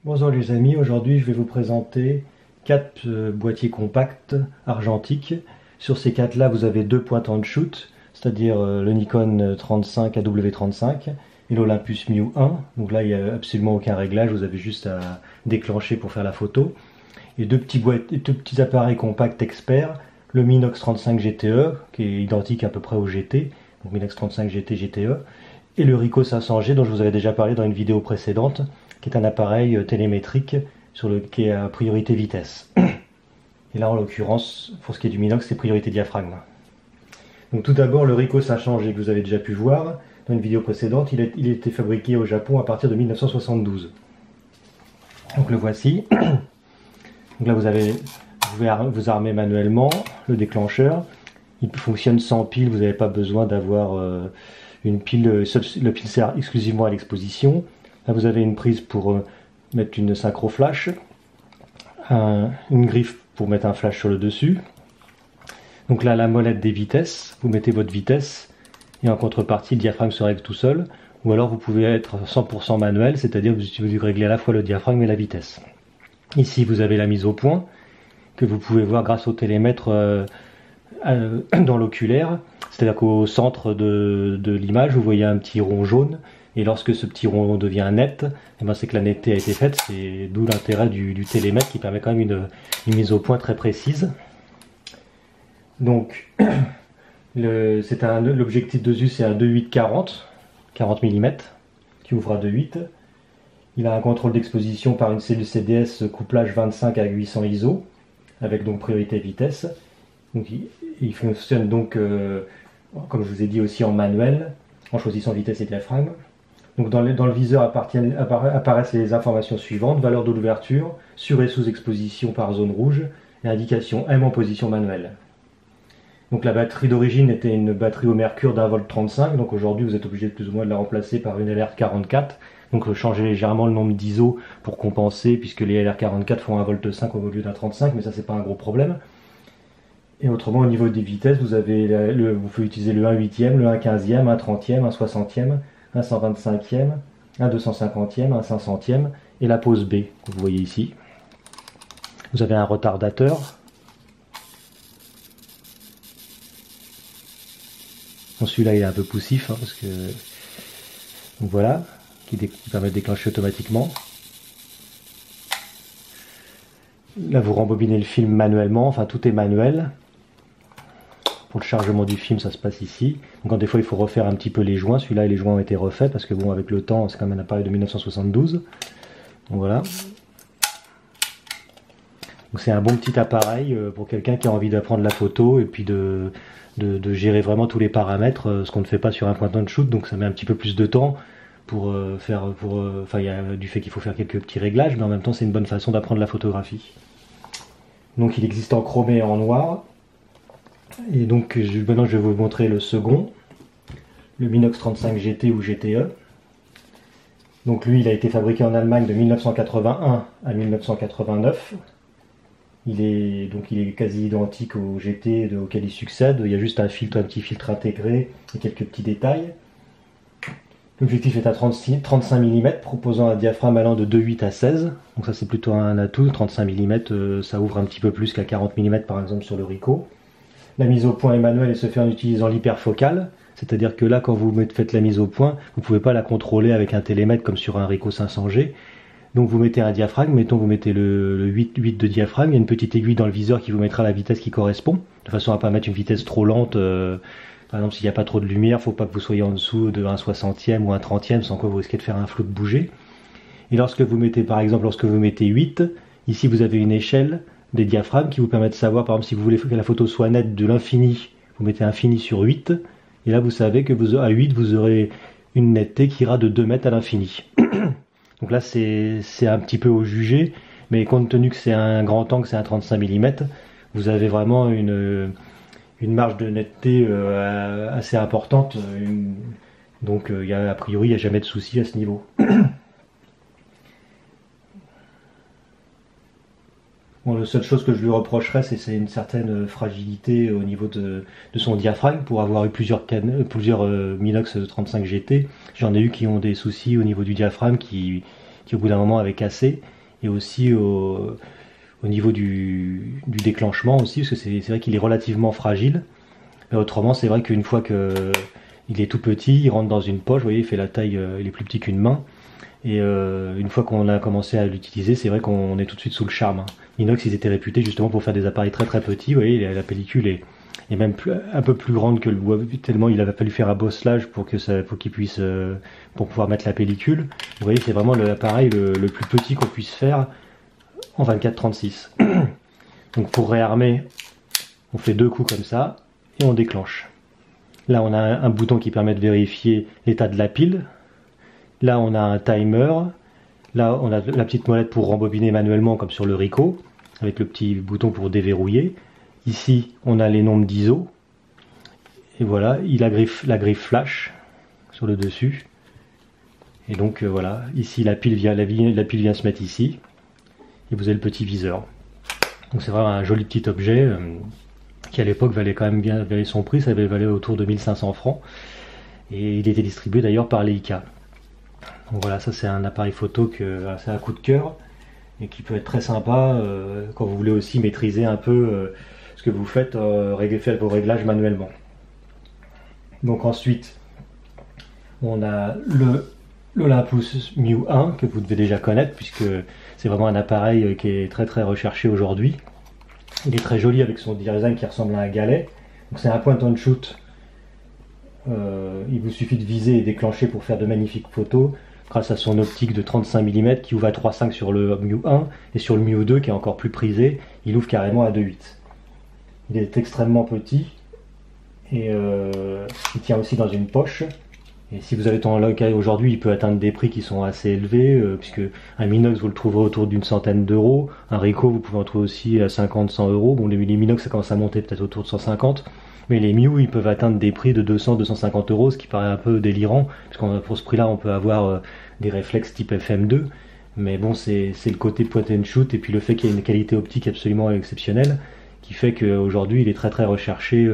Bonjour les amis, aujourd'hui je vais vous présenter 4 boîtiers compacts argentiques. Sur ces 4 là vous avez 2 point and shoot, c'est-à-dire le Nikon 35 AW35 et l'Olympus Miu 1. Donc là il n'y a absolument aucun réglage, vous avez juste à déclencher pour faire la photo. Et deux petits appareils compacts experts, le Minox 35 GTE qui est identique à peu près au GT, donc Minox 35 GT GTE, et le Ricoh 500G dont je vous avais déjà parlé dans une vidéo précédente, qui est un appareil télémétrique qui est à priorité vitesse. Et là en l'occurrence, pour ce qui est du Minox, c'est priorité diaphragme. Donc tout d'abord le Ricoh 500G que vous avez déjà pu voir dans une vidéo précédente, il a été fabriqué au Japon à partir de 1972. Donc le voici. Donc là vous pouvez vous armer manuellement le déclencheur. Il fonctionne sans pile, vous n'avez pas besoin d'avoir une pile, le pile sert exclusivement à l'exposition. Là vous avez une prise pour mettre une synchro flash, une griffe pour mettre un flash sur le dessus. Donc là la molette des vitesses, vous mettez votre vitesse et en contrepartie le diaphragme se règle tout seul. Ou alors vous pouvez être 100% manuel, c'est-à-dire que vous réglez à la fois le diaphragme et la vitesse. Ici vous avez la mise au point que vous pouvez voir grâce au télémètre dans l'oculaire, c'est-à-dire qu'au centre de l'image vous voyez un petit rond jaune, et lorsque ce petit rond devient net, eh ben c'est que la netteté a été faite, c'est d'où l'intérêt du télémètre qui permet quand même une mise au point très précise. Donc l'objectif dessus c'est un 2.8 40 mm qui ouvre à 2.8. Il a un contrôle d'exposition par une cellule CDS couplage 25 avec 800 ISO, avec donc priorité vitesse. Donc il fonctionne donc, comme je vous ai dit, aussi en manuel, en choisissant vitesse et diaphragme. Donc dans le viseur apparaissent les informations suivantes: valeur de l'ouverture, sur et sous exposition par zone rouge, et indication M en position manuelle. Donc la batterie d'origine était une batterie au mercure d'1,35 V, donc aujourd'hui vous êtes obligé plus ou moins de la remplacer par une LR44. Donc changer légèrement le nombre d'ISO pour compenser, puisque les LR44 font 1,5 V au lieu d'un 35, mais ça c'est pas un gros problème. Et autrement, au niveau des vitesses, vous pouvez utiliser le 1/8e, le 1/15e, 1/30e, 1/60e, 1/125e, 1/250e, 1/500e et la pause B que vous voyez ici. Vous avez un retardateur. Bon, celui-là il est un peu poussif, parce que donc voilà, qui permet de déclencher automatiquement. Là vous rembobinez le film manuellement, enfin tout est manuel. Pour le chargement du film, ça se passe ici. Donc des fois il faut refaire un petit peu les joints. Celui-là, les joints ont été refaits parce que bon, avec le temps, c'est quand même un appareil de 1972. Donc voilà. Donc c'est un bon petit appareil pour quelqu'un qui a envie d'apprendre la photo et puis de gérer vraiment tous les paramètres, ce qu'on ne fait pas sur un point and shoot. Donc ça met un petit peu plus de temps pour il y a du fait qu'il faut faire quelques petits réglages, mais en même temps c'est une bonne façon d'apprendre la photographie. Donc il existe en chromé et en noir. Et donc maintenant je vais vous montrer le second, le Minox 35 GT ou GTE. Donc lui il a été fabriqué en Allemagne de 1981 à 1989. Il est quasi identique au GT auquel il succède. Il y a juste un petit filtre intégré et quelques petits détails. L'objectif est à 35 mm, proposant un diaphragme allant de 2.8 à 16. Donc ça c'est plutôt un atout. 35 mm, ça ouvre un petit peu plus qu'à 40 mm par exemple sur le Ricoh. La mise au point est manuelle et se fait en utilisant l'hyperfocale. C'est-à-dire que là, quand vous faites la mise au point, vous ne pouvez pas la contrôler avec un télémètre comme sur un Ricoh 500G. Donc vous mettez un diaphragme, mettons vous mettez le 8 de diaphragme, il y a une petite aiguille dans le viseur qui vous mettra la vitesse qui correspond, de façon à ne pas mettre une vitesse trop lente. Par exemple, s'il n'y a pas trop de lumière, il ne faut pas que vous soyez en dessous de 1/60e ou 1/30e, sans quoi vous risquez de faire un flou de bouger. Et lorsque vous mettez, par exemple, lorsque vous mettez 8, ici vous avez une échelle des diaphragmes qui vous permettent de savoir, par exemple, si vous voulez que la photo soit nette de l'infini, vous mettez infini sur 8, et là vous savez que à 8 vous aurez une netteté qui ira de 2 mètres à l'infini. Donc là c'est un petit peu au jugé, mais compte tenu que c'est un grand angle, c'est un 35 mm, vous avez vraiment une marge de netteté assez importante, donc a priori il n'y a jamais de souci à ce niveau. Bon, la seule chose que je lui reprocherais, c'est une certaine fragilité au niveau de son diaphragme. Pour avoir eu plusieurs Minox 35 GT, j'en ai eu qui ont des soucis au niveau du diaphragme qui qui au bout d'un moment avait cassé, et aussi au niveau du déclenchement aussi, parce que c'est vrai qu'il est relativement fragile. Mais autrement, c'est vrai qu'une fois que il est tout petit, il rentre dans une poche, vous voyez, il fait la taille, il est plus petit qu'une main. Et une fois qu'on a commencé à l'utiliser, c'est vrai qu'on est tout de suite sous le charme, hein. Inox, ils étaient réputés justement pour faire des appareils très très petits. Vous voyez, la pellicule est même un peu plus grande que le bois, tellement il avait fallu faire un bosselage pour qu'il puisse, pour pouvoir mettre la pellicule. Vous voyez, c'est vraiment l'appareil le plus petit qu'on puisse faire en 24-36. Donc pour réarmer, on fait 2 coups comme ça et on déclenche. Là, on a un bouton qui permet de vérifier l'état de la pile. Là, on a un timer. Là, on a la petite molette pour rembobiner manuellement, comme sur le Ricoh, avec le petit bouton pour déverrouiller. Ici, on a les nombres d'ISO. Et voilà, il a la griffe flash sur le dessus. Et donc, voilà, ici, la pile vient se mettre ici. Et vous avez le petit viseur. Donc, c'est vraiment un joli petit objet qui, à l'époque, valait quand même bien son prix. Ça valait autour de 1500 francs. Et il était distribué d'ailleurs par Leica. Donc voilà, ça c'est un appareil photo c'est un coup de cœur et qui peut être très sympa quand vous voulez aussi maîtriser un peu ce que vous faites, faire vos réglages manuellement. Donc ensuite, on a l'Olympus Miu 1 que vous devez déjà connaître puisque c'est vraiment un appareil qui est très très recherché aujourd'hui. Il est très joli avec son design qui ressemble à un galet. Donc c'est un point and shoot. Il vous suffit de viser et déclencher pour faire de magnifiques photos grâce à son optique de 35 mm qui ouvre à 3.5 sur le Miu 1 et sur le Miu 2 qui est encore plus prisé, il ouvre carrément à 2.8. Il est extrêmement petit et il tient aussi dans une poche. Et si vous avez ton local aujourd'hui, il peut atteindre des prix qui sont assez élevés puisque un Minox vous le trouverez autour d'une centaine d'euros, un Ricoh vous pouvez en trouver aussi à 50-100 euros. Bon, les Minox ça commence à monter peut-être autour de 150. Mais les Miu, ils peuvent atteindre des prix de 200-250 euros, ce qui paraît un peu délirant, parce que pour ce prix-là, on peut avoir des réflexes type FM2. Mais bon, c'est le côté point and shoot, et puis le fait qu'il y ait une qualité optique absolument exceptionnelle, qui fait qu'aujourd'hui, il est très très recherché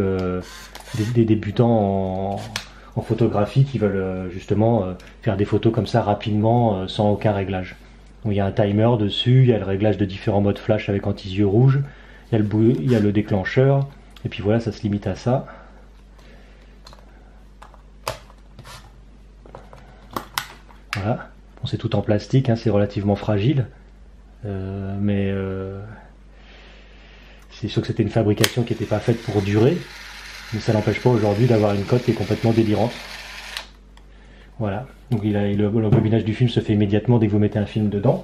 des débutants en photographie qui veulent justement faire des photos comme ça rapidement, sans aucun réglage. Donc, il y a un timer dessus, il y a le réglage de différents modes flash avec anti-yeux rouge, il y a le déclencheur. Et puis voilà, ça se limite à ça. Voilà. Bon, c'est tout en plastique, hein, c'est relativement fragile. Mais c'est sûr que c'était une fabrication qui n'était pas faite pour durer. Mais ça n'empêche pas aujourd'hui d'avoir une cote qui est complètement délirante. Voilà. Donc le bobinage du film se fait immédiatement dès que vous mettez un film dedans.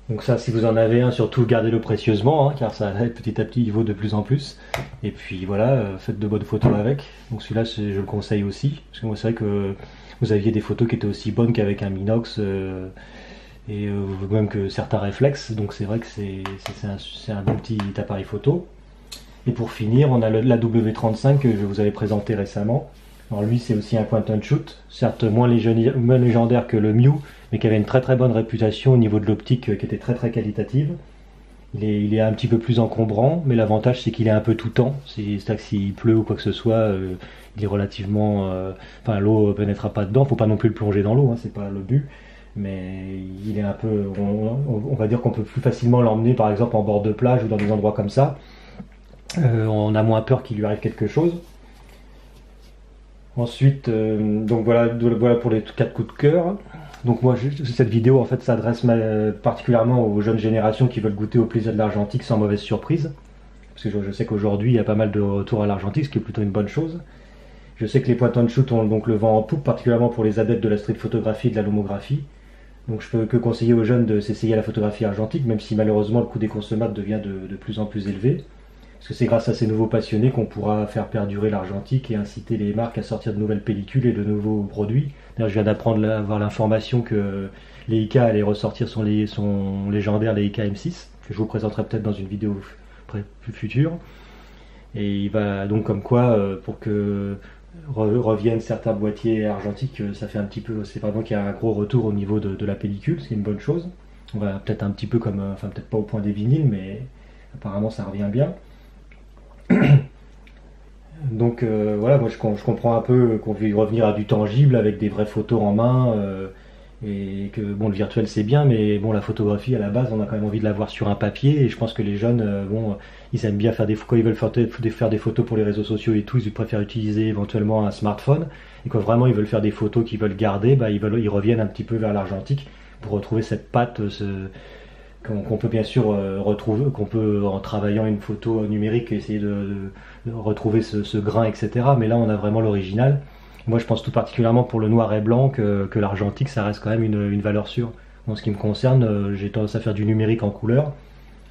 Donc ça, si vous en avez un, surtout gardez-le précieusement, hein, car ça petit à petit il vaut de plus en plus. Et puis voilà, faites de bonnes photos avec. Donc celui-là, je le conseille aussi, parce que moi c'est vrai que vous aviez des photos qui étaient aussi bonnes qu'avec un Minox et même que certains réflexes. Donc c'est vrai que c'est un bon petit appareil photo. Et pour finir, on a la W35 que je vous avais présenté récemment. Alors lui, c'est aussi un point and shoot, certes moins légendaire que le Miu, mais qui avait une très très bonne réputation au niveau de l'optique qui était très très qualitative. Il est un petit peu plus encombrant, mais l'avantage c'est qu'il est un peu tout temps. C'est-à-dire que s'il pleut ou quoi que ce soit, il est relativement... Enfin, l'eau ne pénétrera pas dedans, faut pas non plus le plonger dans l'eau, hein, c'est pas le but. Mais il est un peu... On va dire qu'on peut plus facilement l'emmener par exemple en bord de plage ou dans des endroits comme ça. On a moins peur qu'il lui arrive quelque chose. Ensuite, donc voilà pour les 4 coups de cœur. Donc moi, cette vidéo en fait s'adresse particulièrement aux jeunes générations qui veulent goûter au plaisir de l'argentique sans mauvaise surprise. Parce que je sais qu'aujourd'hui, il y a pas mal de retours à l'argentique, ce qui est plutôt une bonne chose. Je sais que les point and shoot ont donc le vent en poupe, particulièrement pour les adeptes de la street photographie et de la lomographie. Donc je peux que conseiller aux jeunes de s'essayer à la photographie argentique, même si malheureusement le coût des consommables devient de plus en plus élevé. Parce que c'est grâce à ces nouveaux passionnés qu'on pourra faire perdurer l'argentique et inciter les marques à sortir de nouvelles pellicules et de nouveaux produits. D'ailleurs, je viens d'apprendre à avoir l'information que Leica allait ressortir son légendaire Leica M6, que je vous présenterai peut-être dans une vidéo plus future. Et il va donc comme quoi, pour que reviennent certains boîtiers argentiques, ça fait un petit peu, c'est vraiment qu'il y a un gros retour au niveau de la pellicule, ce qui est une bonne chose. On va peut-être un petit peu comme, enfin peut-être pas au point des vinyles, mais apparemment ça revient bien. Donc voilà, moi je comprends un peu qu'on veut revenir à du tangible avec des vraies photos en main et que bon, le virtuel c'est bien, mais bon, la photographie à la base, on a quand même envie de la voir sur un papier. Et je pense que les jeunes, bon, ils aiment bien faire quand ils veulent faire des photos pour les réseaux sociaux et tout, ils préfèrent utiliser éventuellement un smartphone. Et quand vraiment ils veulent faire des photos qu'ils veulent garder, bah, ils reviennent un petit peu vers l'argentique pour retrouver cette patte, qu'on peut bien sûr retrouver, qu'on peut en travaillant une photo numérique essayer de retrouver ce grain, etc. Mais là, on a vraiment l'original. Moi, je pense tout particulièrement pour le noir et blanc que l'argentique, ça reste quand même une valeur sûre. En ce qui me concerne, j'ai tendance à faire du numérique en couleur,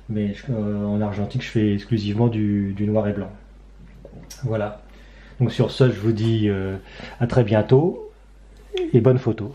mais en argentique, je fais exclusivement du noir et blanc. Voilà. Donc sur ce, je vous dis à très bientôt et bonne photo.